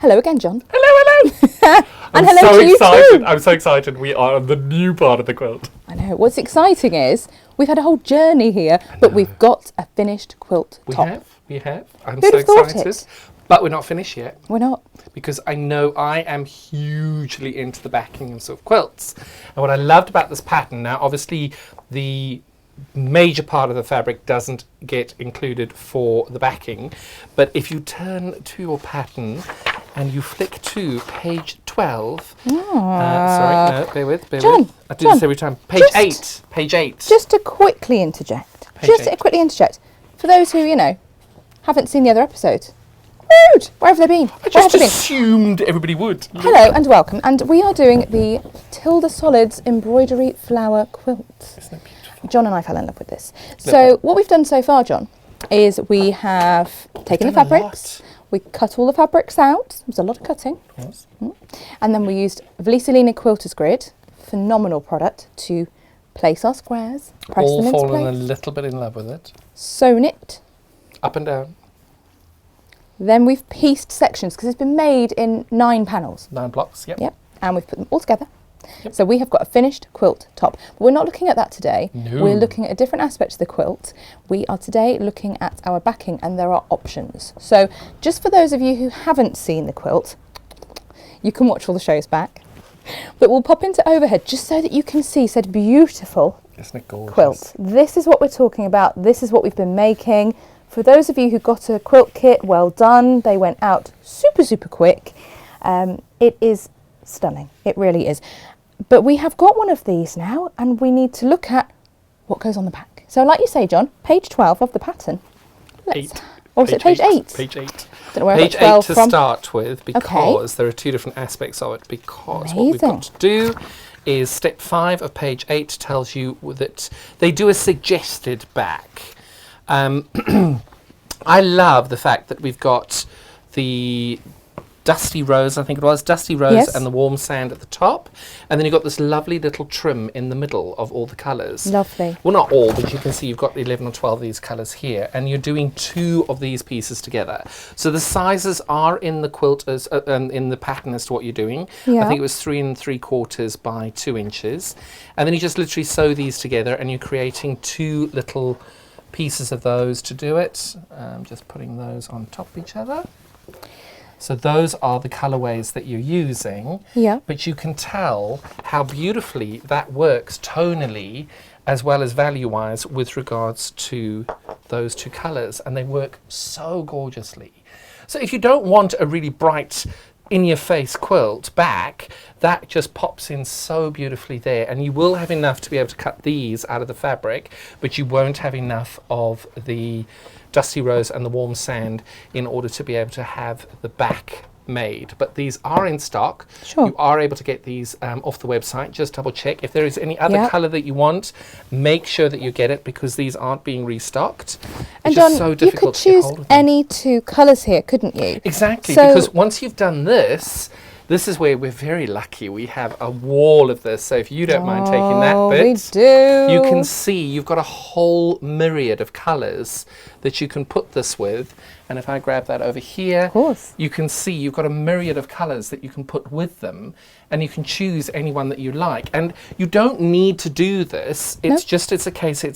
Hello again, John. Hello, hello. And hello to you too. I'm so excited. We are on the new part of the quilt. I know. What's exciting is we've had a whole journey here, but we've got a finished quilt top. We have. I'm Who'd so have thought excited. it? But we're not finished yet. We're not. Because I know I am hugely into the backing of sort of quilts. And what I loved about this pattern, now obviously the major part of the fabric doesn't get included for the backing, but if you turn to your pattern and you flick to page 12, sorry, no, bear with. John, I do this every time. Page 8. Just to quickly interject. For those who, haven't seen the other episodes. Rude! Where have they been? I just assumed everybody would. Hello and welcome. And we are doing the Tilda Solids Embroidery Flower Quilt. Isn't it beautiful? John and I fell in love with this. So what we've done so far, John, is we have taken the fabrics, we cut all the fabrics out. There's a lot of cutting. Yes. And then we used Vlisolina Quilter's Grid, phenomenal product, to place our squares, press them into fallen a place, little bit in love with it. sewn it. Up and down. Then we've pieced sections because it's been made in 9 panels. 9 blocks, yep. Yep. And we've put them all together. Yep. So we have got a finished quilt top. But we're not looking at that today. No. We're looking at a different aspect of the quilt. We are today looking at our backing, and there are options. So just for those of you who haven't seen the quilt, you can watch all the shows back. But we'll pop into overhead just so that you can see said beautiful Isn't it gorgeous? quilt. This is what we're talking about. This is what we've been making. For those of you who got a quilt kit, well done. They went out super, super quick. It is stunning. It really is. But we have got one of these now, and we need to look at what goes on the back. So like you say, John, page 12 of the pattern. Or is it page 8? Page 8. Don't know where Page I got 12 8 to from. start with, because there are 2 different aspects of it. Because what we've got to do is step 5 of page 8 tells you that they do a suggested back. I love the fact that we've got the dusty rose, I think it was, dusty rose, yes, and the warm sand at the top, and then you've got this lovely little trim in the middle of all the colours. Lovely. Well, not all, but you can see you've got 11 or 12 of these colours here, and you're doing 2 of these pieces together. So the sizes are in the quilt, as in the pattern as to what you're doing. Yeah. I think it was 3 3/4 by 2 inches, and then you just literally sew these together, and you're creating 2 little pieces of those to do it. Just putting those on top of each other. So those are the colourways that you're using, but you can tell how beautifully that works tonally as well as value-wise with regards to those 2 colours, and they work so gorgeously. So if you don't want a really bright in-your-face quilt back, that just pops in so beautifully there, and you will have enough to be able to cut these out of the fabric, but you won't have enough of the dusty rose and the warm sand in order to be able to have the back made. But these are in stock. Sure. You are able to get these off the website. Just double check. If there is any other colour that you want, make sure that you get it, because these aren't being restocked. And it's John, just so difficult you could choose to get hold of them. any 2 colours here, couldn't you? Exactly, So because once you've done this is where we're very lucky. We have a wall of this, so if you don't mind taking that bit, we do. you can see you've got a whole myriad of colours that you can put this with. And if I grab that over here, of course, you can see you've got a myriad of colours that you can put with them, and you can choose any one that you like. And you don't need to do this. It's just, it's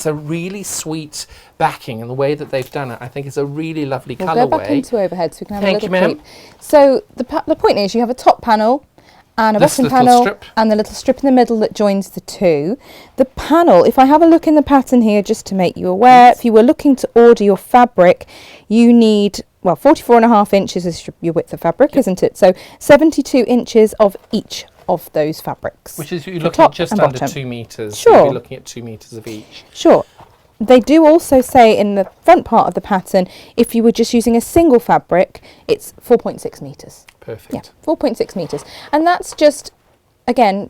a really sweet backing, and the way that they've done it, I think, is a really lovely colourway. We'll go back into overhead so we can have Thank a you, little ma'am. peep. So the point is, you have a top panel and a This bottom little panel strip. and the little strip in the middle that joins the 2. The panel, if I have a look in the pattern here, just to make you aware, if you were looking to order your fabric, you need, well, 44.5 inches is your width of fabric, isn't it? So 72 inches of each of those fabrics. Which is, you're looking at just under bottom. 2 metres. Sure. You'll be looking at 2 metres of each. Sure. They do also say in the front part of the pattern, if you were just using a single fabric, it's 4.6 metres. Perfect. Yeah, 4.6 metres. And that's just, again,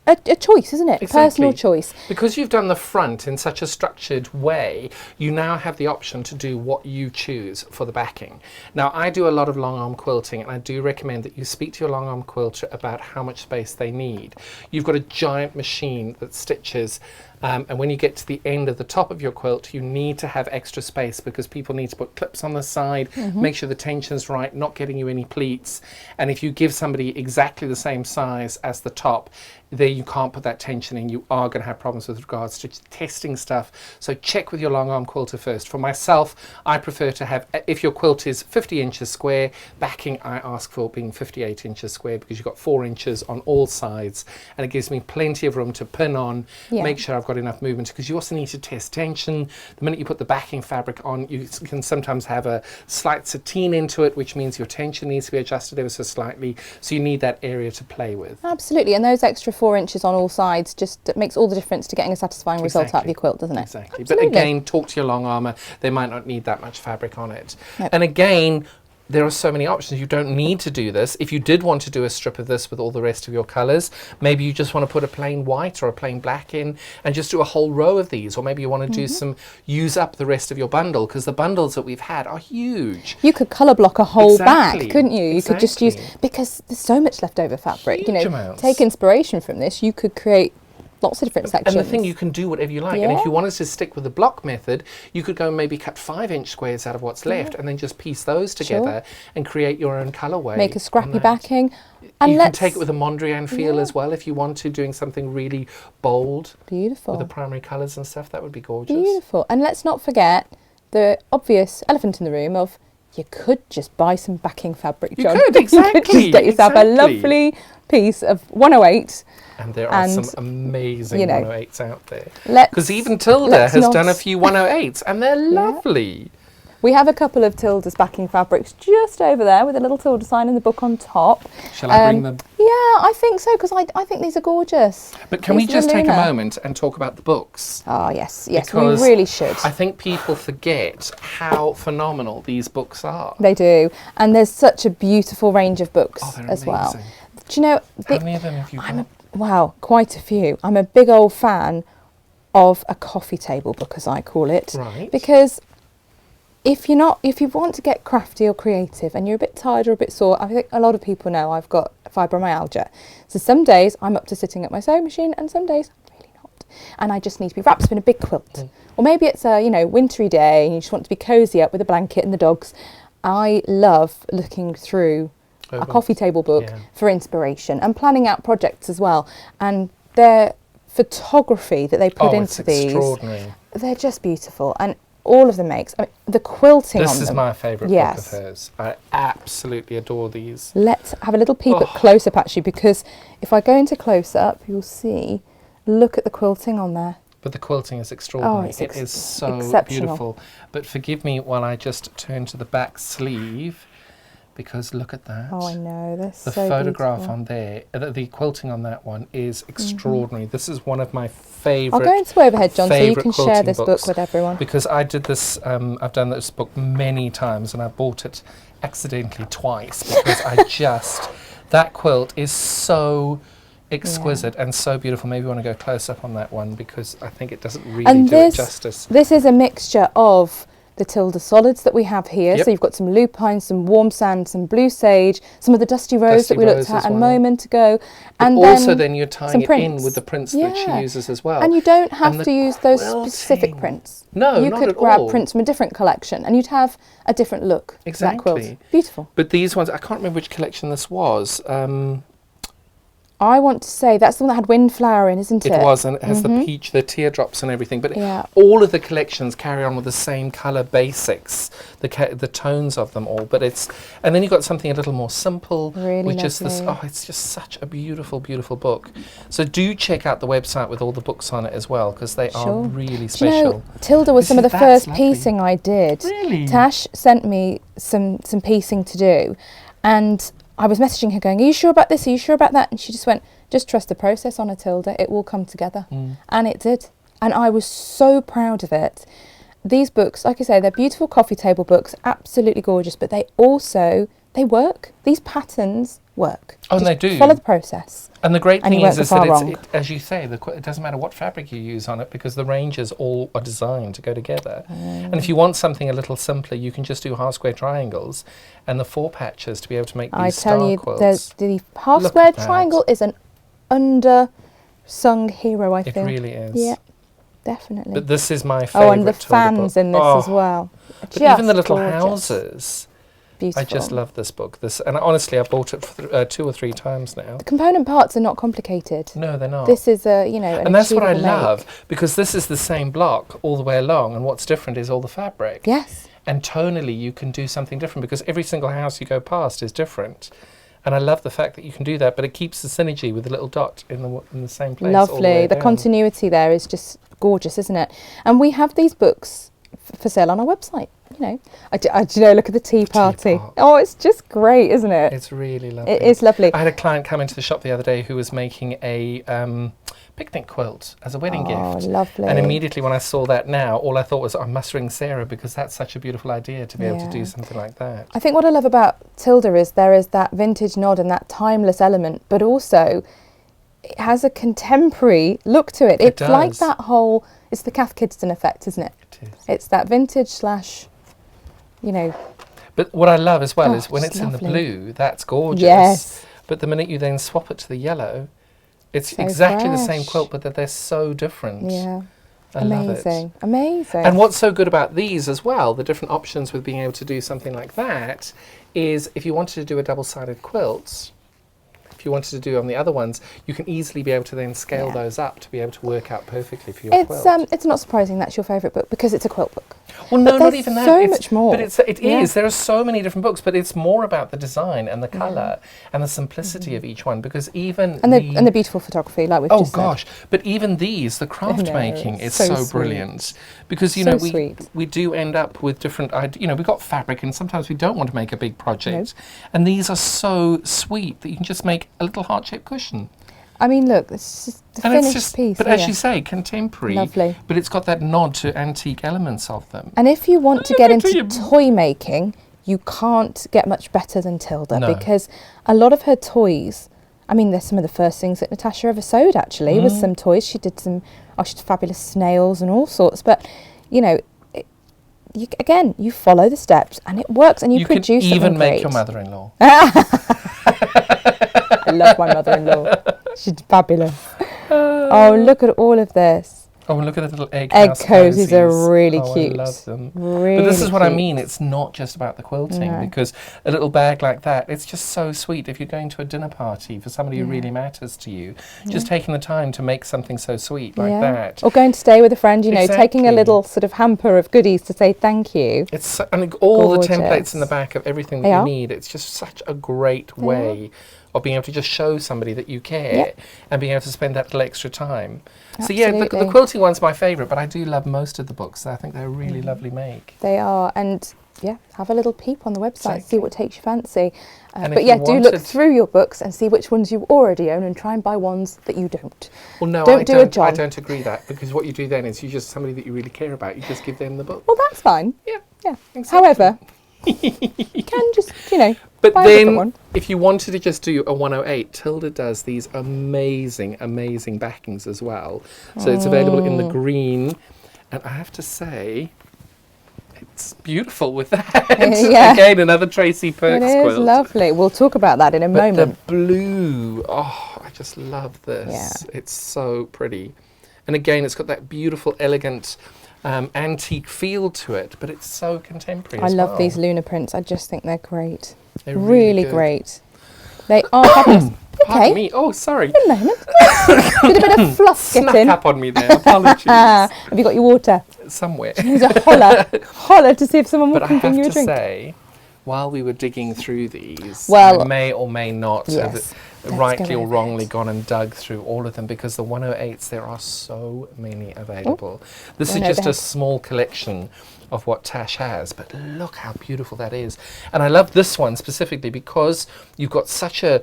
a a choice, isn't it? Exactly. Personal choice. Because you've done the front in such a structured way, you now have the option to do what you choose for the backing. Now, I do a lot of long arm quilting, and I do recommend that you speak to your long arm quilter about how much space they need. You've got a giant machine that stitches, and when you get to the end of the top of your quilt, you need to have extra space because people need to put clips on the side, make sure the tension's right, not getting you any pleats. And if you give somebody exactly the same size as the top, there you can't put that tension in. You are going to have problems with regards to testing stuff. So check with your long arm quilter first. For myself, I prefer to have, if your quilt is 50 inches square, backing I ask for being 58 inches square because you've got 4 inches on all sides, and it gives me plenty of room to pin on, make sure I've got enough movement, because you also need to test tension. The minute you put the backing fabric on, you can sometimes have a slight sateen into it, which means your tension needs to be adjusted ever so slightly. So you need that area to play with. Absolutely, and those extra 4 inches on all sides just makes all the difference to getting a satisfying result out of your quilt, doesn't it? Exactly. Absolutely. But again, talk to your long armour. They might not need that much fabric on it. Nope. And again, there are so many options. You don't need to do this. If you did want to do a strip of this with all the rest of your colours, maybe you just want to put a plain white or a plain black in and just do a whole row of these. Or maybe you want to do use up the rest of your bundle, because the bundles that we've had are huge. You could colour block a whole back, couldn't you? You could just Exactly. use, because there's so much leftover fabric, Huge amounts. take inspiration from this. You could create lots of different sections. And the thing, you can do whatever you like. And if you wanted to stick with the block method, you could go and maybe cut 5-inch squares out of what's left and then just piece those together and create your own colourway. Make a scrappy on that. backing. And you can take it with a Mondrian feel as well if you want to, doing something really bold. Beautiful. With the primary colours and stuff. That would be gorgeous. Beautiful. And let's not forget the obvious elephant in the room of you could just buy some backing fabric, John. You could, exactly. You could just get yourself a lovely piece of 108. And there are some amazing 108s out there. Because even Tilda has done a few 108s and they're lovely. We have a couple of Tilda's backing fabrics just over there with a little Tilda sign in the book on top. Shall I bring them? Yeah, I think so, because I think these are gorgeous. But can we just take a moment and talk about the books? Oh, yes, we Because really should. I think people forget how phenomenal these books are. They do. And there's such a beautiful range of books as well. Do you know... How many of them have you got? Wow, quite a few. I'm a big old fan of a coffee table book, as I call it. Right. Because if you want to get crafty or creative and you're a bit tired or a bit sore, I think a lot of people know I've got fibromyalgia. So some days I'm up to sitting at my sewing machine and some days I'm really not. And I just need to be wrapped up in a big quilt. Or maybe it's a, wintry day and you just want to be cosy up with a blanket and the dogs. I love looking through a coffee table book for inspiration and planning out projects as well. And their photography that they put into these, they're just beautiful. And all of them makes, the quilting on them. This is my favourite book of hers. I absolutely adore these. Let's have a little peep at close-up actually, because if I go into close-up, you'll see, look at the quilting on there. But the quilting is extraordinary. Oh, it is so beautiful. But forgive me while I just turn to the back sleeve, because look at that. Oh, I know. That's the so photograph beautiful. on there, the quilting on that one is extraordinary. This is one of my favourite. I'll go into overhead, John, so you can share this book with everyone. Because I did this, I've done this book many times, and I bought it accidentally twice because that quilt is so exquisite and so beautiful. Maybe you want to go close up on that one because I think it doesn't really do it justice. This is a mixture of the Tilda solids that we have here. So you've got some lupine, some warm sand, some blue sage, some of the dusty rose that we looked at a moment ago. And also then you're tying it in with the prints that she uses as well. And you don't have to use those specific prints. No, you not could at grab all. prints from a different collection and you'd have a different look to that quilt. Beautiful. But these ones, I can't remember which collection this was. I want to say that's the one that had windflower in, isn't it? It was, and it has the peach, the teardrops and everything. But all of the collections carry on with the same colour basics, the tones of them all. But and then you've got something a little more simple, which is this. Oh, it's just such a beautiful, beautiful book. So do check out the website with all the books on it as well, because they are really special. Do you know, Tilda was some of the first piecing I did. Really? Tash sent me some piecing to do, and I was messaging her going, are you sure about this? Are you sure about that? And she just went, just trust the process on it, Tilda. It will come together. And it did. And I was so proud of it. These books, like I say, they're beautiful coffee table books, absolutely gorgeous, but they work. These patterns work. Oh, and Just they do. follow the process. And the great And you thing won't is go that far wrong. as you say, it doesn't matter what fabric you use on it because the ranges all are designed to go together. And if you want something a little simpler, you can just do half square triangles and the 4 patches to be able to make these I tell you, quilts. the half Look square at that. triangle is an undersung hero, I It feel. really is. Yeah, definitely. But this is my favourite. Oh, and the Tilda fans book. in this as well. But even the Just little gorgeous. houses. Beautiful. I just love this book. And honestly, I've bought it 2 or 3 times now. The component parts are not complicated. No, they're not. This is an And that's what I achievable make. love, because this is the same block all the way along, and what's different is all the fabric. Yes. And tonally, you can do something different, because every single house you go past is different. And I love the fact that you can do that, but it keeps the synergy with the little dot in the same place. all the way Lovely. The down. continuity there is just gorgeous, isn't it? And we have these books for sale on our website. You know, look at the tea party. Teapot. Oh, it's just great, isn't it? It's really lovely. It is lovely. I had a client come into the shop the other day who was making a picnic quilt as a wedding Oh, gift. lovely. And immediately when I saw that now, all I thought was, I must ring Sarah, because that's such a beautiful idea to be able to do Yeah. something like that. I think what I love about Tilda is there is that vintage nod and that timeless element, but also it has a contemporary look to it. It It's like does. that whole, it's the Cath Kidston effect, isn't it? It is. It's that vintage / But what I love as well Oh, is when it's it's in the lovely. blue, that's gorgeous. Yes. But the minute you then swap it to the yellow, it's So exactly the same fresh. quilt, but that they're so different. Yeah. I love it. Amazing. Amazing. And what's so good about these as well, the different options with being able to do something like that, is if you wanted to do a double-sided quilt, if you wanted to do on the other ones, you can easily be able to then scale Yeah. those up to be able to work out perfectly for your quilt. It's not surprising that's your favourite book because it's a quilt book. Well, no, But not there's even that. so It's- much more. But it Yeah. is. There are so many different books, but it's more about the design and the colour and the simplicity of each one. Because even And the beautiful photography, like we've oh just said. gosh, but even these, the craft know, making is it's so, so sweet. brilliant. Because So we sweet. we do end up with different. We've got fabric, and sometimes we don't want to make a big project. And these are so sweet that you can just make a little heart-shaped cushion. I mean, look, it's just the And finished it's just, piece. but oh as yeah. you say, contemporary. Lovely. But it's got that nod to antique elements of them. And if you want to Look get at into him. toy making, you can't get much better than Tilda No. because a lot of her toys, I mean, there's some of the first things that Natasha ever sewed actually, was some toys. She did she did fabulous snails and all sorts. But, you know, you follow the steps and it works and you could produce something even make great. your mother-in-law. I love my mother-in-law. She's fabulous. Oh, look at all of this. Oh, and look at the little egg Egg house cozies are cozies. really Oh, cute. I love them. Really But this is what I cute. mean. It's not just about the quilting, No. because a little bag like that, it's just so sweet. If you're going to a dinner party for somebody who really matters to you, just taking the time to make something so sweet like that. Or going to stay with a friend, you know, taking a Exactly. little sort of hamper of goodies to say thank you. It's and all Gorgeous. the templates in the back of everything that They you are. need. It's just such a great way of being able to just show somebody that you care Yep. and being able to spend that little extra time. So yeah, the Absolutely. quilting one's my favourite, but I do love most of the books. I think they're a really lovely make. They are, and yeah, have a little peep on the website, see Exactly. what takes your fancy. And But if yeah, you do look wanted- through your books and see which ones you already own and try and buy ones that you don't. Well, no, Don't I do a don't. I John. don't agree that, because what you do then is you just somebody that you really care about. You just give them the book. Well, that's fine. Yeah. Yeah. Exactly. However, you can just, you know, But buy a different then, one. if you wanted to just do a 108, Tilda does these amazing, amazing backings as well. So it's available in the green, and I have to say, it's beautiful with that. Yeah. Again, another Tracy Perks It is quilt. lovely. We'll talk about that in a But moment. the blue, oh, I just love this. Yeah. It's so pretty. And again, it's got that beautiful, elegant, antique feel to it, but it's so contemporary I as love well. these lunar prints. I just think they're great. They're Really good. great. They are fabulous. Pardon Okay. me. Oh, sorry. A moment. Did a bit of fluff Snuck getting. up on me there. Apologies. Have you got your water? Somewhere. There's a holler to see if someone But will I bring you have a to drink. say, while we were digging through these, Well, I may or may not yes, have let's rightly go or over wrongly it. gone and dug through all of them, because the 108s, there are so many available. This is Going just a overhead. small collection of what Tash has, but look how beautiful that is. And I love this one specifically because you've got such a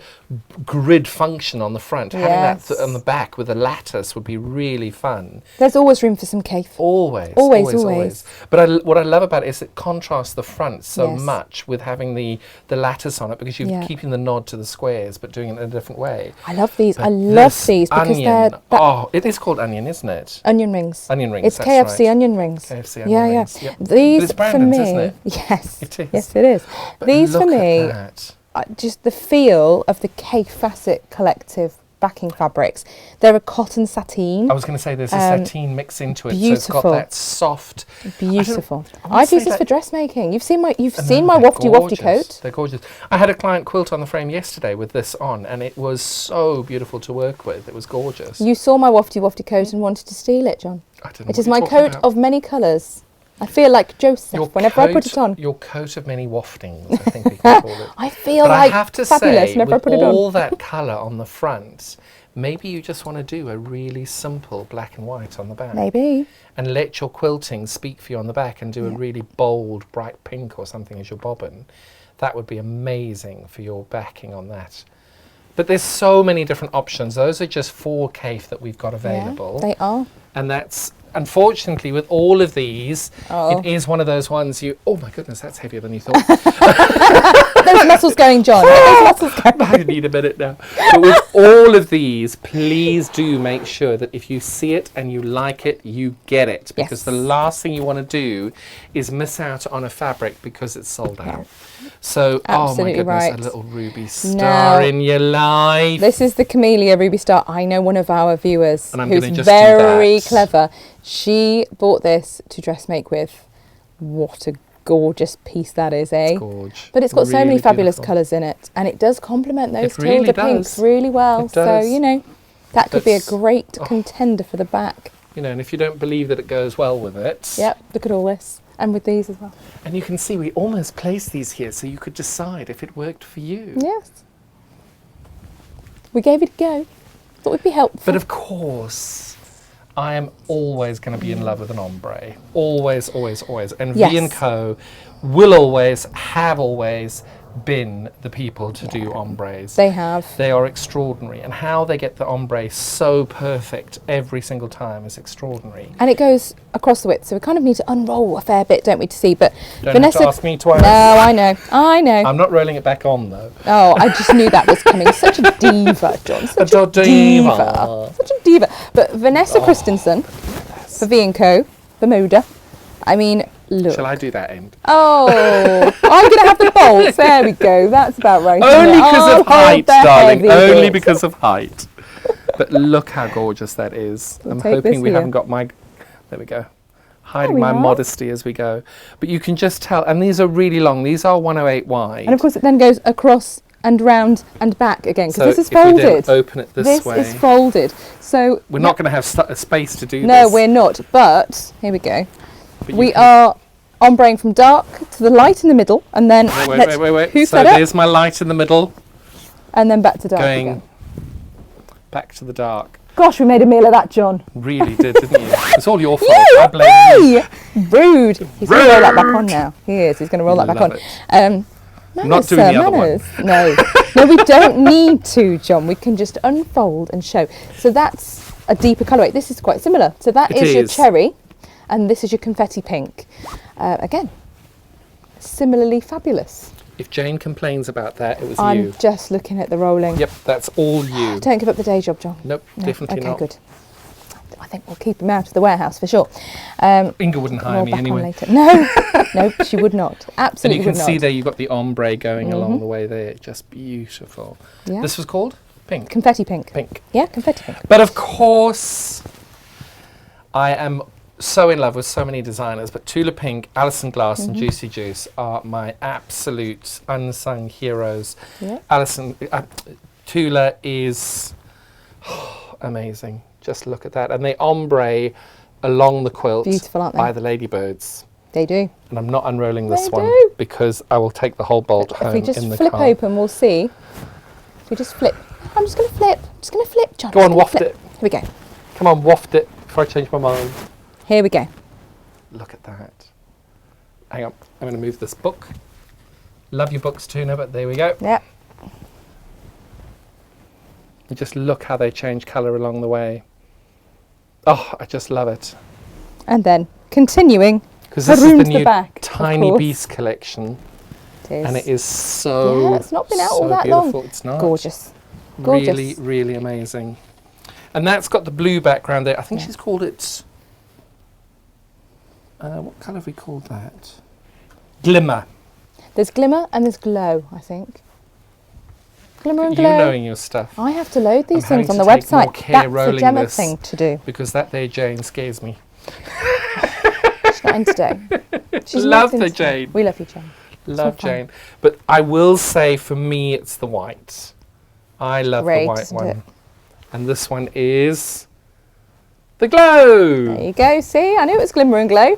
grid function on the front. Having that on the back with a lattice would be really fun. There's always room for some cafe. Always. But what I love about it is it contrasts the front so much with having the lattice on it, because you're keeping the nod to the squares but doing it in a different way. I love these. I love these because onion, it is called onion, isn't it? Onion rings. Onion rings. It's KFC onion rings. KFC onion rings. Yeah. These for me, isn't it? yes, it is. Yes, it is. But these for look me, at that. Just the feel of the K Facet collective backing fabrics. They're a cotton sateen. I was going to say there's a sateen mix into it, beautiful. so it's got that soft. Beautiful. I've used this for dressmaking. You've seen my wafty coat. They're gorgeous. I had a client quilt on the frame yesterday with this on, and it was so beautiful to work with. It was gorgeous. You saw my wafty coat and wanted to steal it, John. I don't know. It is my coat of many colours. I feel like Joseph whenever I put it on. Your coat of many waftings, I think we can call it. I feel but like I have to fabulous say, whenever I put with it on. all that colour on the front, maybe you just want to do a really simple black and white on the back. Maybe. And let your quilting speak for you on the back and do a really bold, bright pink or something as your bobbin. That would be amazing for your backing on that. But there's so many different options. Those are just 4 CAFE that we've got available. Yeah, they are. And that's, unfortunately, with all of these, it is one of those ones oh my goodness, that's heavier than you thought. Those muscles going, John. Those muscles going. I need a minute now. But with all of these, please do make sure that if you see it and you like it, you get it. Because the last thing you want to do is miss out on a fabric because it's sold out. So, absolutely, oh my goodness, right. a little ruby star in your life. This is the Camellia Ruby Star. I know one of our viewers who's just very clever. She bought this to dressmake with. What a gorgeous piece that is, eh? It's gorgeous. But it's got so many fabulous beautiful. colours in it, and it does complement those really Tilda pinks does. really well. It does. So, you know, that could be a great contender for the back. You know, and if you don't believe that it goes well with it. Yep, look at all this. And with these as well. And you can see we almost placed these here so you could decide if it worked for you. Yes. We gave it a go. Thought it'd be helpful. But of course, I am always going to be in love with an ombre. Always, always, always. And V&Co will always, have always been the people to do ombres. They have. They are extraordinary. And how they get the ombre so perfect every single time is extraordinary. And it goes across the width, so we kind of need to unroll a fair bit, don't we, to see. But Don't Vanessa, have to ask me twice. No, I know. I'm not rolling it back on, though. Oh, I just knew that was coming. Such a diva, John. Such a diva. Such a diva. But Vanessa Christensen for V&Co, Bermuda. I mean, look. Shall I do that end? Oh, I'm going to have the bolts. There we go. That's about right. Only because of height, darling. Only bits. because of height. But look how gorgeous that is. I'm hoping we haven't got my... There we go. Hiding my modesty as we go. But you can just tell. And these are really long. These are 108 wide. And of course it then goes across and round and back again, because this is if we folded. didn't open it this way. This is folded. So we're not going to have a space to do this. No, we're not. But here we go. We are ombreing from dark to the light in the middle, and then wait. So there's my light in the middle, and then back to dark going again. Back to the dark. Gosh, we made a meal of that, John. Really did, didn't you? It's all your fault. I blame you. Rude. He's going to roll that back on now. He is. He's going to roll that back on. I'm not doing the other one. No, we don't need to, John. We can just unfold and show. So that's a deeper colourway. This is quite similar. So that is your cherry, and this is your confetti pink. Again, similarly fabulous. If Jane complains about that, it was I'm you. just looking at the rolling. Yep, that's all you. Don't give up the day job, John. Nope, definitely not. Okay, good. I think we'll keep him out of the warehouse for sure. Inga wouldn't hire me anyway. Later. No, no, she would not. Absolutely would not. And you can see not. there you've got the ombre going along the way there. Just beautiful. Yeah. This was called? Pink. Confetti pink. Pink. Yeah, confetti pink. But of course, I am so in love with so many designers, but Tula Pink, Alison Glass and Juicy Juice are my absolute unsung heroes. Yeah. Tula is amazing. Just look at that. And they ombre along the quilt. Beautiful, aren't they? By the ladybirds. They do. And I'm not unrolling this one do. because I will take the whole bolt home in the car. If we just flip open, we'll see. If we just flip. I'm just going to flip. Just going to flip, John. Go on, waft it. Here we go. Come on, waft it before I change my mind. Here we go. Look at that. hang on, I'm going to move this book. Love your books, Tuna, but there we go. Yep. And just look how they change colour along the way. Oh, I just love it. And then continuing, Because this is the new back, Tiny Beast collection. It is. And it is so, yeah, it's not been out all so that beautiful. long. It's not. Gorgeous. Really, really amazing. And that's got the blue background there. I think she's called it, what colour have we called that? Glimmer. There's glimmer and there's glow, I think. Glimmer and glow. You knowing your stuff. I have to load these I'm things on having the to take more website. care That's a rolling Gemma this, thing to do. Because that there Jane scares me. She's not in today. She's Love not in the today. Jane. We love you, Jane. Love Jane. But I will say for me it's the white. I love Great, the white isn't one. it? And this one is the glow. There you go. See, I knew it was glimmer and glow.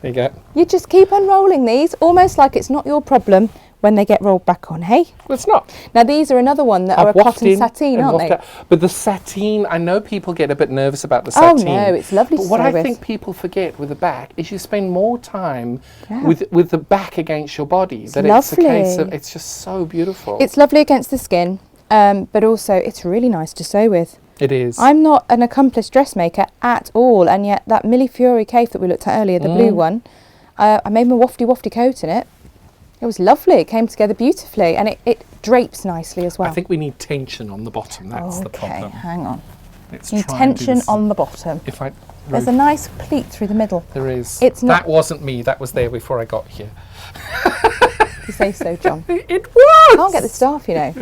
There you go. You just keep unrolling these, almost like it's not your problem when they get rolled back on, hey? Well, it's not. Now, these are another one that are a cotton sateen, aren't they? But the sateen, I know people get a bit nervous about the sateen. Oh, no, it's lovely to But what sew I with. think people forget with the back is you spend more time with the back against your body. It's a case of, it's just so beautiful. It's lovely against the skin, but also it's really nice to sew with. It is. I'm not an accomplished dressmaker at all, and yet that Millie Fury cape that we looked at earlier, the blue one, I made my wafty coat in it. It was lovely. It came together beautifully, and it drapes nicely as well. I think we need tension on the bottom. That's the problem. Okay, hang on. Let's Need try and do tension this. on the bottom. If I There's a nice pleat through the middle. There is. It's not. That wasn't me. That was there before I got here. You say so, John. It was. Can't get the staff, you know.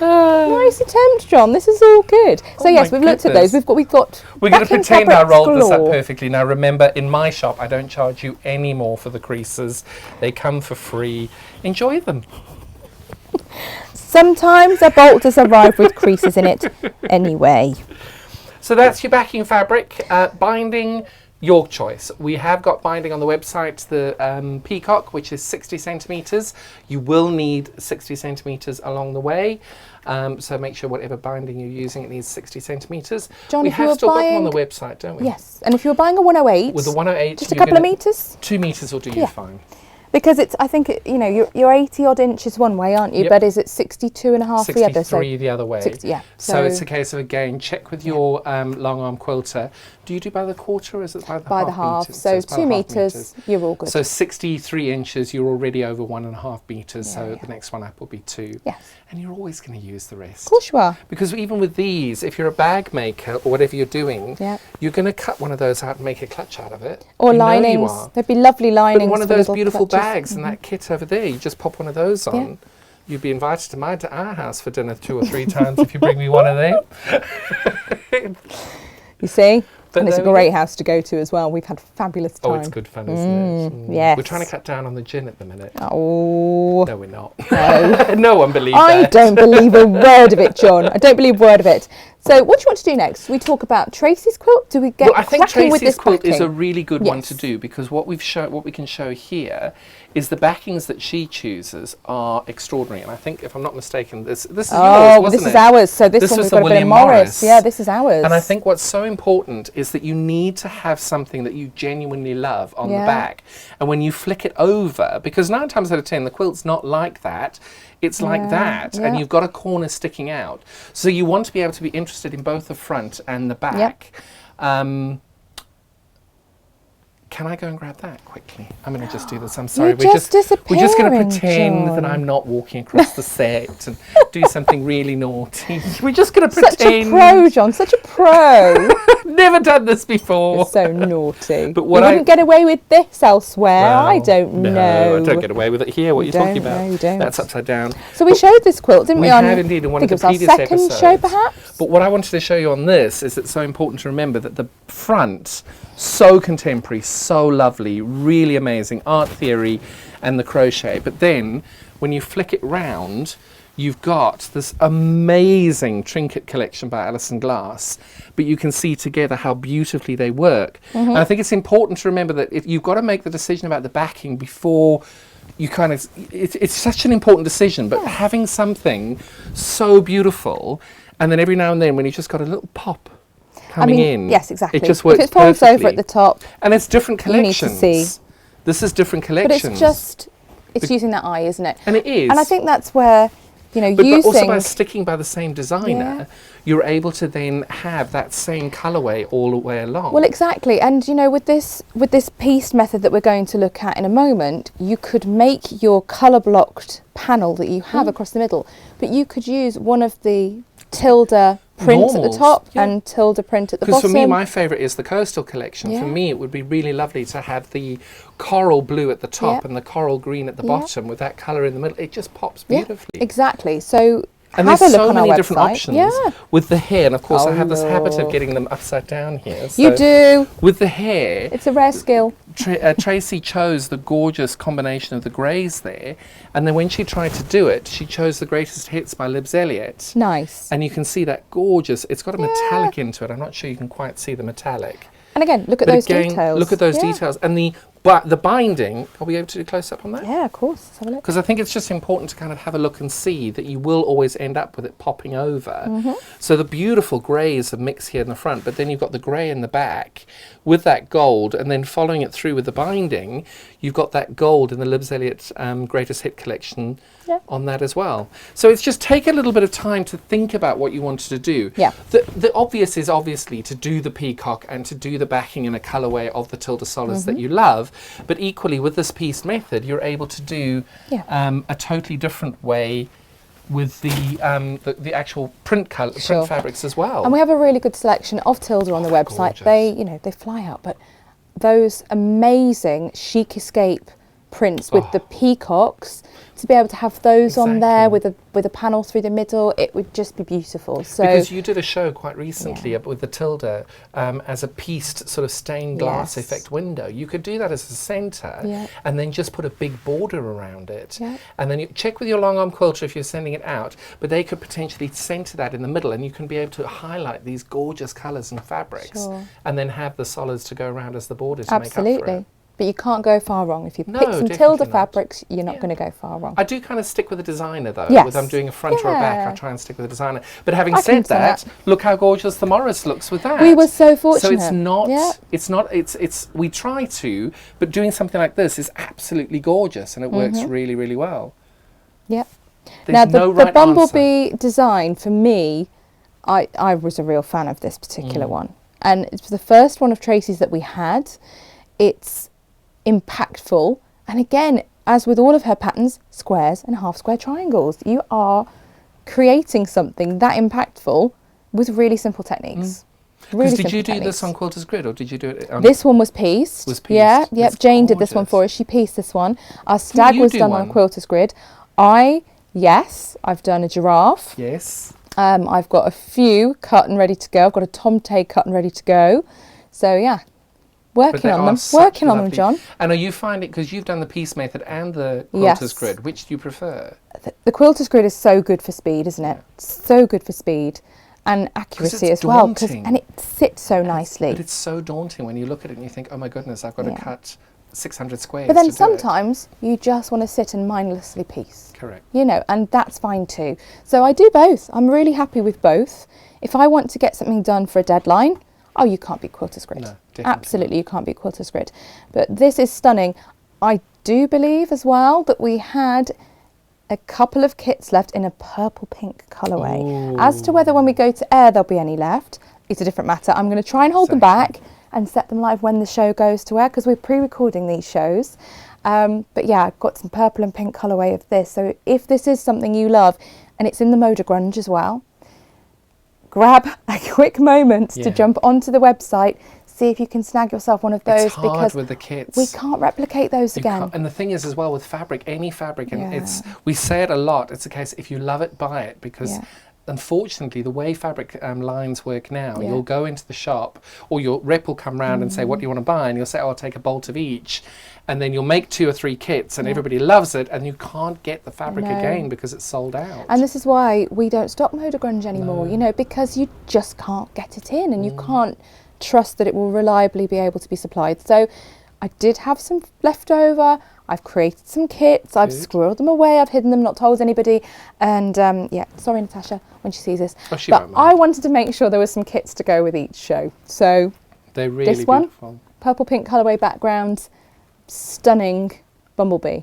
Nice attempt, John. This is all good. So yes, we've looked at those. We're going to pretend I rolled this up perfectly. Now remember, in my shop, I don't charge you any more for the creases. They come for free. Enjoy them. Sometimes a bolt does arrive with creases in it anyway. So that's your backing fabric. Binding, your choice. We have got binding on the website, the Peacock, which is 60 centimetres. You will need 60 centimetres along the way. So make sure whatever binding you're using, it needs 60 centimetres. John, we have still got them on the website, don't we? Yes, and if you're buying a 108, with the 108, just a couple of metres? 2 metres will do you fine. Because it's, I think, you know, you're 80 odd inches one way, aren't you? Yep. But is it 62 and a half the other? 63 the other way. 60, yeah. So it's a case of, again, check with your long arm quilter. Do you do by the quarter or is it by the half? By the half. Meters? So it's by 2 the half metres, you're all good. So 63 inches, you're already over 1.5 metres. Yeah, So yeah. the next one up will be 2. Yes. And you're always going to use the rest. Of course you are. Because even with these, if you're a bag maker or whatever you're doing, Yeah. you're going to cut one of those out and make a clutch out of it. Or You know you linings. are. There'd be lovely linings. But one of for those little beautiful clutches. bags and that kit over there, you just pop one of those on. Yeah. You'd be invited to our house for dinner 2 or 3 times if you bring me one of them. You see? But And it's a there we great house to go to as well. We've had fabulous time. Oh, it's good fun, isn't it? Yes. We're trying to cut down on the gin at the minute. Oh. No, we're not. No. No one believes I that. don't believe a word of it, John. I don't believe a word of it. So what do you want to do next? We talk about Tracy's quilt? Do we get I think cracking with Tracy's this quilt is backing? a really good one to Yes. do because what we can show here is the backings that she chooses are extraordinary. And I think, if I'm not mistaken, this is yours, wasn't this it? is ours. So this one was we've the got a bit of William Morris. Yeah, this is ours. And I think what's so important is that you need to have something that you genuinely love on the back. And when you flick it over, because 9 times out of 10, the quilt's not like that. It's like that, and you've got a corner sticking out. So you want to be able to be interested in both the front and the back. Can I go and grab that quickly? I'm going to just do this. I'm sorry. You're just we're just going to disappearing, pretend that John. I'm not walking across the set and do something really naughty. We're just going to Such pretend. a pro, John. Such a pro. Never done this before. You're so naughty. But what you wouldn't get away with this elsewhere. Well, I don't know. No, I don't get away with it here. What are you talking about? No, you don't. That's upside down. So we showed this quilt, didn't we? We have indeed in one of the I think it previous was our second episodes. show, perhaps. But what I wanted to show you on this is it's so important to remember that the front, so contemporary, so lovely, really amazing art theory and the crochet. But then when you flick it round, you've got this amazing trinket collection by Alison Glass, but you can see together how beautifully they work. And I think it's important to remember that if you've got to make the decision about the backing before you kind of, it's such an important decision, but having something so beautiful, and then every now and then when you've just got a little pop coming in. Yes, exactly. It just works if it falls perfectly. over at the top, And it's different collections. you need to see. This is different But collections. it's using that eye, isn't it? And it is. And I think that's where, but using... also by sticking by the same designer, you're able to then have that same colourway all the way along. Well, exactly. And, with this pieced method that we're going to look at in a moment, you could make your colour-blocked panel that you have across the middle, but you could use one of the Tilda print at the top and Tilda print at the bottom. Because for me, my favourite is the Coastal collection. For me, it would be really lovely to have the coral blue at the top and the coral green at the bottom with that colour in the middle. It just pops beautifully. Exactly. So and have there's a look so on many our different website. options with the hair. And of course, I have this habit of getting them upside down here. So you do. With the hair. It's a rare skill. Tracy chose the gorgeous combination of the greys there. And then when she tried to do it, she chose the Greatest Hits by Libs Elliott. Nice. And you can see that gorgeous, it's got a metallic into it. I'm not sure you can quite see the metallic. And again, look at those details. Look at those details. And the binding, are we able to do a close-up on that? Yeah, of course. Let's have a look. Because I think it's just important to kind of have a look and see that you will always end up with it popping over. So the beautiful greys are mixed here in the front, but then you've got the grey in the back with that gold, and then following it through with the binding, you've got that gold in the Libs Elliott Greatest Hit collection on that as well. So it's just take a little bit of time to think about what you wanted to do. Yeah. The obvious is obviously to do the peacock and to do the backing in a colourway of the Tilda solids that you love, but equally with this pieced method, you're able to do a totally different way with the actual print fabrics as well. And we have a really good selection of Tilda on the website. Gorgeous. They fly out, but those amazing chic escape prints with the peacocks, to be able to have those on there with a panel through the middle, it would just be beautiful. So because you did a show quite recently with the Tilda as a pieced sort of stained glass effect window. You could do that as a centre and then just put a big border around it. And then you check with your long arm quilter if you're sending it out, but they could potentially centre that in the middle, and you can be able to highlight these gorgeous colours and fabrics and then have the solids to go around as the border to make up for it. But you can't go far wrong. If you pick some Tilda fabrics, you're not going to go far wrong. I do kind of stick with the designer though. Yes. Whether I'm doing a front or a back, I try and stick with the designer. But having said that, look how gorgeous the Morris looks with that. We were so fortunate. So it's we try to, but doing something like this is absolutely gorgeous, and it works really, really well. Yep. There's Now the Bumblebee Design, for me, I was a real fan of this particular one. And it's the first one of Tracy's that we had. It's impactful, and again, as with all of her patterns, squares and half square triangles. You are creating something that impactful with really simple techniques. Did you do this on Quilter's Grid, or did you do it on... This one was pieced. Yeah, yep. Jane did this one for us. She pieced this one. Our stag was done on Quilter's Grid. I've done a giraffe. Yes. I've got a few cut and ready to go. I've got a tomte cut and ready to go. So yeah. Working on them, John. And are you finding, because you've done the piece method and the Quilter's Grid, which do you prefer? The Quilter's Grid is so good for speed, isn't it? So good for speed and accuracy as well. And it sits so nicely. But it's so daunting when you look at it and you think, oh my goodness, I've got to cut 600 squares. But then sometimes you just want to sit and mindlessly piece. Correct. And that's fine too. So I do both. I'm really happy with both. If I want to get something done for a deadline, you can't beat Quilter's Grid. No, absolutely, you can't beat Quilter's Grid. But this is stunning. I do believe as well that we had a couple of kits left in a purple pink colourway. Ooh. As to whether when we go to air there'll be any left, it's a different matter. I'm going to try and hold them back and set them live when the show goes to air, because we're pre-recording these shows. But yeah, I've got some purple and pink colourway of this. So if this is something you love, and it's in the Moda Grunge as well, grab a quick moment to jump onto the website, see if you can snag yourself one of those. It's hard because with the kits. We can't replicate those again. And the thing is as well with fabric, any fabric, and we say it a lot, it's a case, if you love it, buy it, because unfortunately the way fabric lines work now, you'll go into the shop, or your rep will come round and say, what do you want to buy? And you'll say, I'll take a bolt of each. And then you'll make 2 or 3 kits and everybody loves it, and you can't get the fabric again because it's sold out. And this is why we don't stock Moda Grunge anymore, because you just can't get it in, and you can't trust that it will reliably be able to be supplied. So I did have some left over. I've created some kits, I've Good. squirreled them away, I've hidden them, not told anybody, and yeah, sorry Natasha when she sees this, Oh, she but won't mind. I wanted to make sure there were some kits to go with each show. So They're really this one, beautiful. purple pink colourway background, stunning Bumblebee.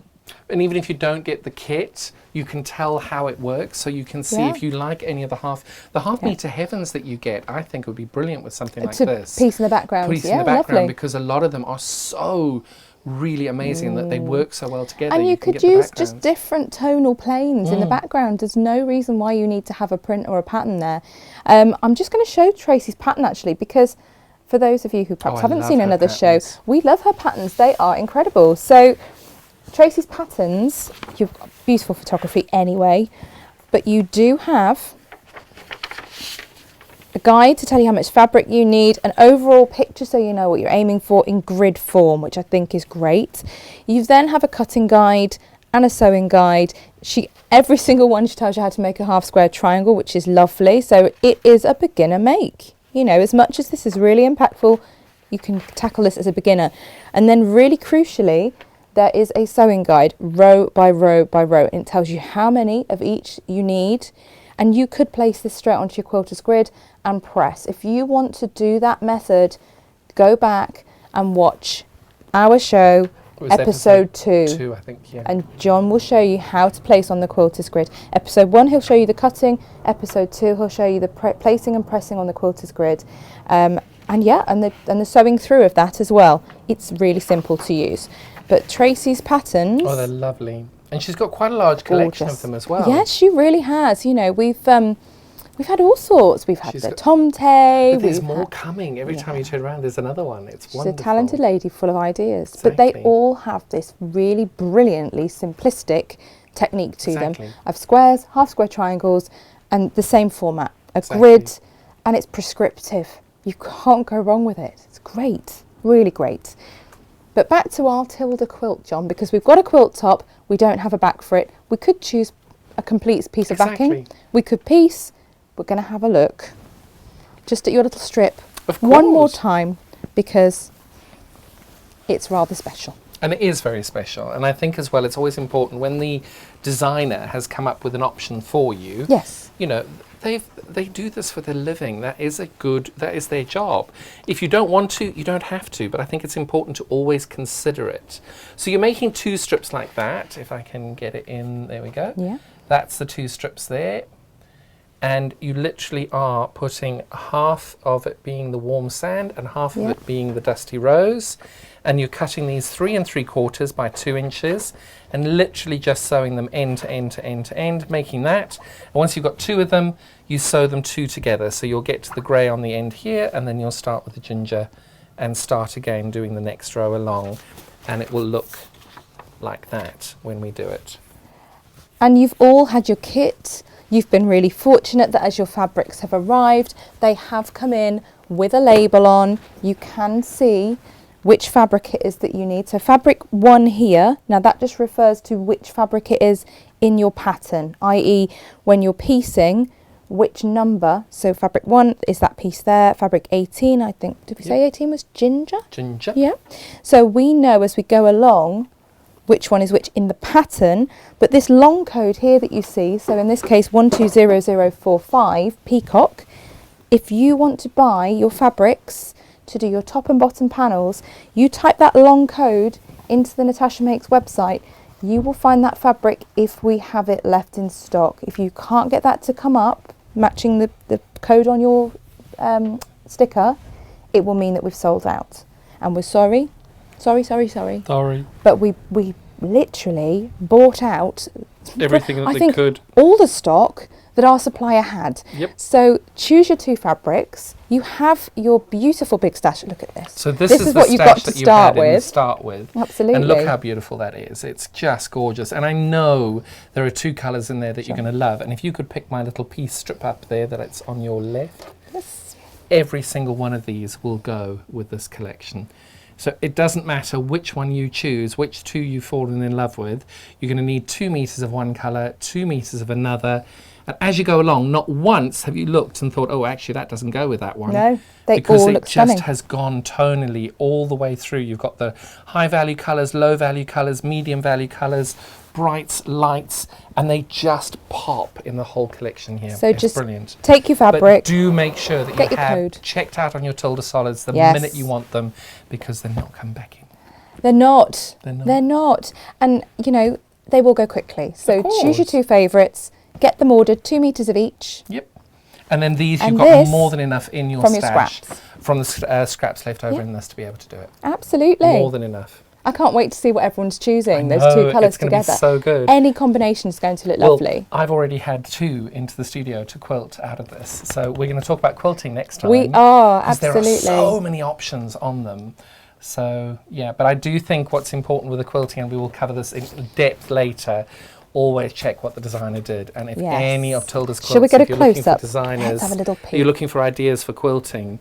And even if you don't get the kit, you can tell how it works, so you can see Yeah. if you like any of the half meter heavens that you get. I think would be brilliant with something like To this. piece in the background, Piece yeah, in the background, lovely. because a lot of them are so really amazing that they work so well together. And you can could get the use just backgrounds. different tonal planes in the background. There's no reason why you need to have a print or a pattern there. I'm just going to show Tracy's pattern actually, because for those of you who perhaps I haven't love seen her another patterns. show, we love her patterns. They are incredible. So Tracy's patterns, you've got beautiful photography anyway, but you do have a guide to tell you how much fabric you need, an overall picture so you know what you're aiming for in grid form, which I think is great. You then have a cutting guide and a sewing guide. Every single one she tells you how to make a half square triangle, which is lovely. So it is a beginner make. You know, as much as this is really impactful, you can tackle this as a beginner. And then really crucially, there is a sewing guide row by row by row, and it tells you how many of each you need. And you could place this straight onto your quilter's grid and press. If you want to do that method, go back and watch our show, It was episode 2. 2, I think, yeah. And John will show you how to place on the quilter's grid. Episode 1, he'll show you the cutting. Episode 2, he'll show you the placing and pressing on the quilter's grid. And yeah, and the sewing through of that as well. It's really simple to use. But Tracy's patterns... Oh, they're lovely. And she's got quite a large collection gorgeous. of them as well. Yes, she really has. You know, we've had all sorts. We've had She's the got- Tomte. But there's we've more had- coming. Every time you turn around, there's another one. It's She's wonderful. a talented lady full of ideas. But they Exactly. all have this really brilliantly simplistic technique to Exactly. them of squares, half square triangles, and the same format. A Exactly. grid, and it's prescriptive. You can't go wrong with it. It's great. Really great. But back to our Tilda quilt, John, because we've got a quilt top, we don't have a back for it. We could choose a complete piece of backing. Exactly. We could piece. We're going to have a look just at your little strip Of one more course. time, because it's rather special. And it is very special. And I think as well, it's always important when the designer has come up with an option for you. Yes. You know, they do this for their living. That is their job. If you don't want to, you don't have to, but I think it's important to always consider it. So you're making 2 strips like that. If I can get it in, there we go. Yeah. That's the 2 strips there. And you literally are putting half of it being the warm sand and half of Yeah. it being the dusty rose. And you're cutting these 3 3/4 by 2 inches and literally just sewing them end to end to end to end, making that. And once you've got 2 of them, you sew them 2 together. So you'll get to the grey on the end here, and then you'll start with the ginger and start again doing the next row along. And it will look like that when we do it. And you've all had your kit. You've been really fortunate that as your fabrics have arrived, they have come in with a label on. You can see which fabric it is that you need. So fabric 1 here, now that just refers to which fabric it is in your pattern, i.e. when you're piecing, which number. So fabric 1 is that piece there. Fabric 18, I think, did we say 18 was ginger? Ginger. Yeah. So we know as we go along which one is which in the pattern, but this long code here that you see, so in this case 120045 peacock, if you want to buy your fabrics to do your top and bottom panels, you type that long code into the Natasha Makes website. You will find that fabric if we have it left in stock. If you can't get that to come up matching the code on your sticker, it will mean that we've sold out, and we're sorry. Sorry. But we literally bought out Everything that I they think could. all the stock that our supplier had. Yep. So choose your 2 fabrics. You have your beautiful big stash. Look at this. So this is the what you've got stash to that you start had in the with. start with. Absolutely. And look how beautiful that is. It's just gorgeous. And I know there are 2 colours in there that you're going to love. And if you could pick my little piece strip up there that it's on your left, Yes. every single one of these will go with this collection. So it doesn't matter which one you choose, which 2 you've fallen in love with. You're going to need 2 meters of one colour, 2 meters of another. And as you go along, not once have you looked and thought, oh, actually, that doesn't go with that one. No, they because all it look just stunning. has gone tonally all the way through. You've got the high value colours, low value colours, medium value colours, brights, lights, and they just pop in the whole collection here. So it's just brilliant. take your fabric. But do make sure that Get you your have code. checked out on your Tilda solids the Yes. minute you want them, because they're not coming back in. They're not. They're not. They're not. And, you know, they will go quickly. So Of choose your course. 2 favourites, get them ordered, 2 metres of each. Yep. And then these, And you've got this more than enough in your from your stash. scraps. From the scraps left over Yeah. in this to be able to do it. Absolutely. More than enough. I can't wait to see what everyone's choosing, I those 2 know, colours it's gonna be together. so good. Any combination is going to look Well, lovely. I've already had 2 into the studio to quilt out of this. So we're going to talk about quilting next time. We are, 'cause absolutely. There are so many options on them. So, yeah, but I do think what's important with the quilting, and we will cover this in depth later, always check what the designer did. And if Yes. any of Tilda's quilts, Shall we get if a you're looking for close-up? designers, Let's have a little peek. you're looking for ideas for quilting,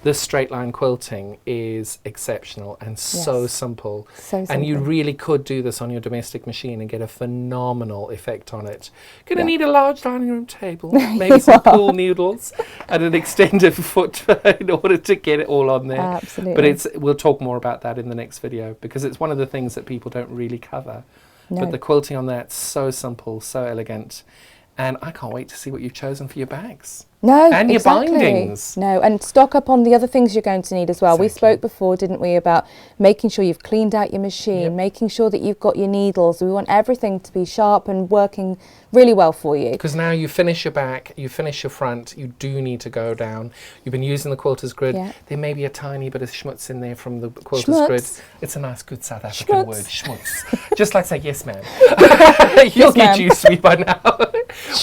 this straight line quilting is exceptional and so Yes. simple. So And you simple. really could do this on your domestic machine and get a phenomenal effect on it. Gonna Yeah. need a large dining room table, maybe some pool noodles, and an extended foot in order to get it all on there. Absolutely. But we'll talk more about that in the next video, because it's one of the things that people don't really cover. No. But the quilting on that's so simple, so elegant. And I can't wait to see what you've chosen for your bags. No, And your exactly. bindings. No, and stock up on the other things you're going to need as well. We Exactly. spoke before, didn't we, about making sure you've cleaned out your machine, Yep. making sure that you've got your needles. We want everything to be sharp and working really well for you. Because now you finish your back, you finish your front, you do need to go down. You've been using the quilter's grid. Yeah. There may be a tiny bit of schmutz in there from the quilter's grid. Schmutz. It's a nice, good South African Schmutz. word, schmutz. Just like say, yes, ma'am. You'll Yes, get ma'am. used to me by now.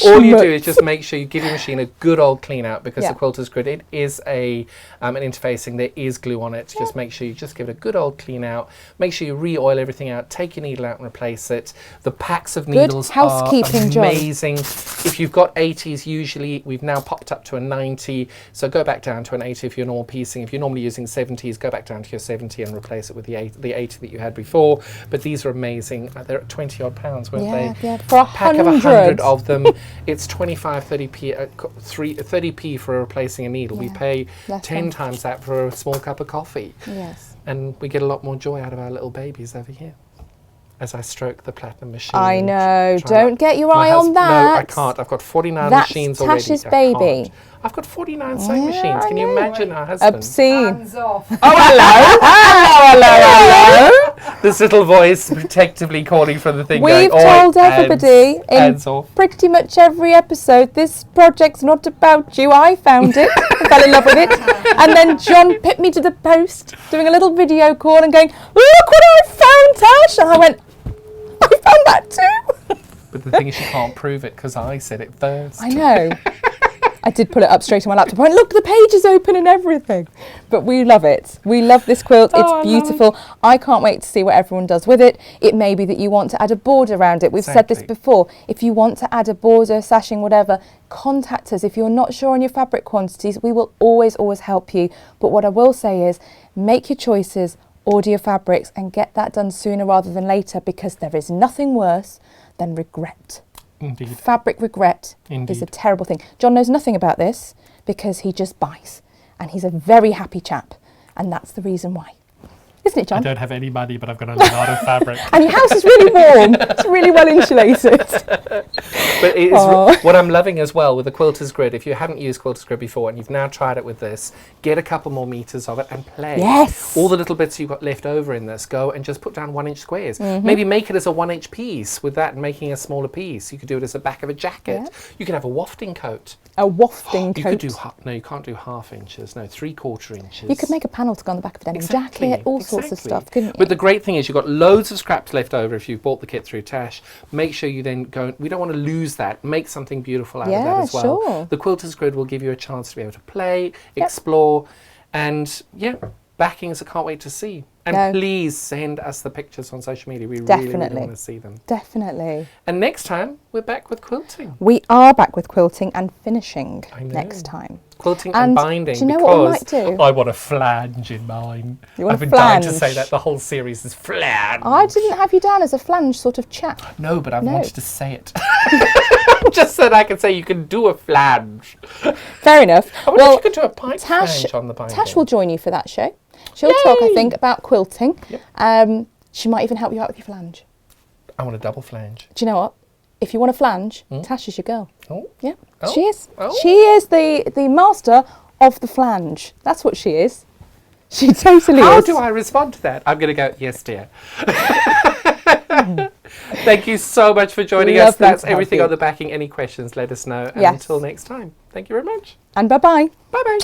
All you do is just make sure you give your machine a good old clean out, because Yeah. the quilter's grid, it is an interfacing, there is glue on it. Just make sure you just give it a good old clean out. Make sure you re-oil everything out, take your needle out and replace it. The packs of needles housekeeping, are John. amazing. If you've got 80s, usually we've now popped up to a 90, so go back down to an 80 if you're normal piecing. If you're normally using 70s, go back down to your 70 and replace it with the 80 that you had before. But these are amazing. They're at 20 odd pounds, weren't Yeah, they? yeah. For Pack of 100. 100 of them, it's 25, 30p, 30p for replacing a needle. We Yeah, pay less 10 than. times that for a small cup of coffee. Yes. And we get a lot more joy out of our little babies over here. As I stroke the platinum machine. I and know. try Don't get your eye on No, I that. can't. I've got 49 That's machines already. Tasha's I baby. can't. I've got 49 sewing Yeah, machines. I Can you know. imagine our husband? Obscene. Hands off. Oh, hello. hello. This little voice protectively calling from the thing We've going, "Oi, told everybody hands in off." pretty much every episode, this project's not about you. I found it, I fell in love with it. And then John pipped me to the post, doing a little video call and going, "Look what I found, Tash!" And I went, "I found that too." But the thing is, you can't prove it because I said it first. I know. I did pull it up straight on my laptop. I went, "Look, the page is open and everything." But we love it. We love this quilt. Oh, I It's love beautiful. I can't wait to see what everyone does with it. It may be that you want to add a border around it. We've said this Exactly. before. If you want to add a border, sashing, whatever, contact us. If you're not sure on your fabric quantities, we will always help you. But what I will say is, make your choices, order your fabrics, and get that done sooner rather than later, because there is nothing worse than regret. Indeed. Fabric regret is a Indeed. terrible thing. John knows nothing about this because he just buys, and he's a very happy chap, and that's the reason why. Isn't it, I John? don't have any money, but I've got a lot of fabric. And your house is really warm. It's really well insulated. But it is Aw. what I'm loving as well with the quilter's grid. If you haven't used quilter's grid before and you've now tried it with this, get a couple more meters of it and play. Yes. All the little bits you've got left over in this, go and just put down 1 inch squares. Mm-hmm. Maybe make it as a 1 inch piece with that and making a smaller piece. You could do it as the back of a jacket. Yeah. You can have a wafting coat. A wafting You coat. could do no, you can't do 1/2 inches. No, 3/4 inches. You could make a panel to go on the back of a denim Exactly, jacket, all sorts of exactly. stuff, couldn't you? But the great thing is you've got loads of scraps left over if you've bought the kit through Tash. Make sure you then go, we don't want to lose that, make something beautiful out of that Yeah, as well. sure. The quilter's grid will give you a chance to be able to play, explore, and yeah, backings I can't wait to see. And No. please send us the pictures on social media. We really, Definitely. really want to see them. Definitely. And next time, we're back with quilting. We are back with quilting and finishing I know. next time. Quilting And and binding, do you know what we because might do? I want a flange in mine. You want I've a been dying to flange? say that. The whole series is flange. I didn't have you down as a flange sort of chap. No, but I've No. wanted to say it. Just so that I can say you can do a flange. Fair enough. I wonder if you could do a pipe flange on the binding. Tash will join you for that show. She'll talk, I think, about quilting. Yep. She might even help you out with your flange. I want a double flange. Do you know what? If you want a flange, Tash is your girl. Oh. Yeah, Oh. she is. Oh. She is the master of the flange. That's what she is. She totally is. How do I respond to that? I'm going to go, yes, dear. Thank you so much for joining us. Lovely That's to have everything you. on the backing. Any questions, let us know. And Yes. until next time, thank you very much. And bye-bye. Bye-bye.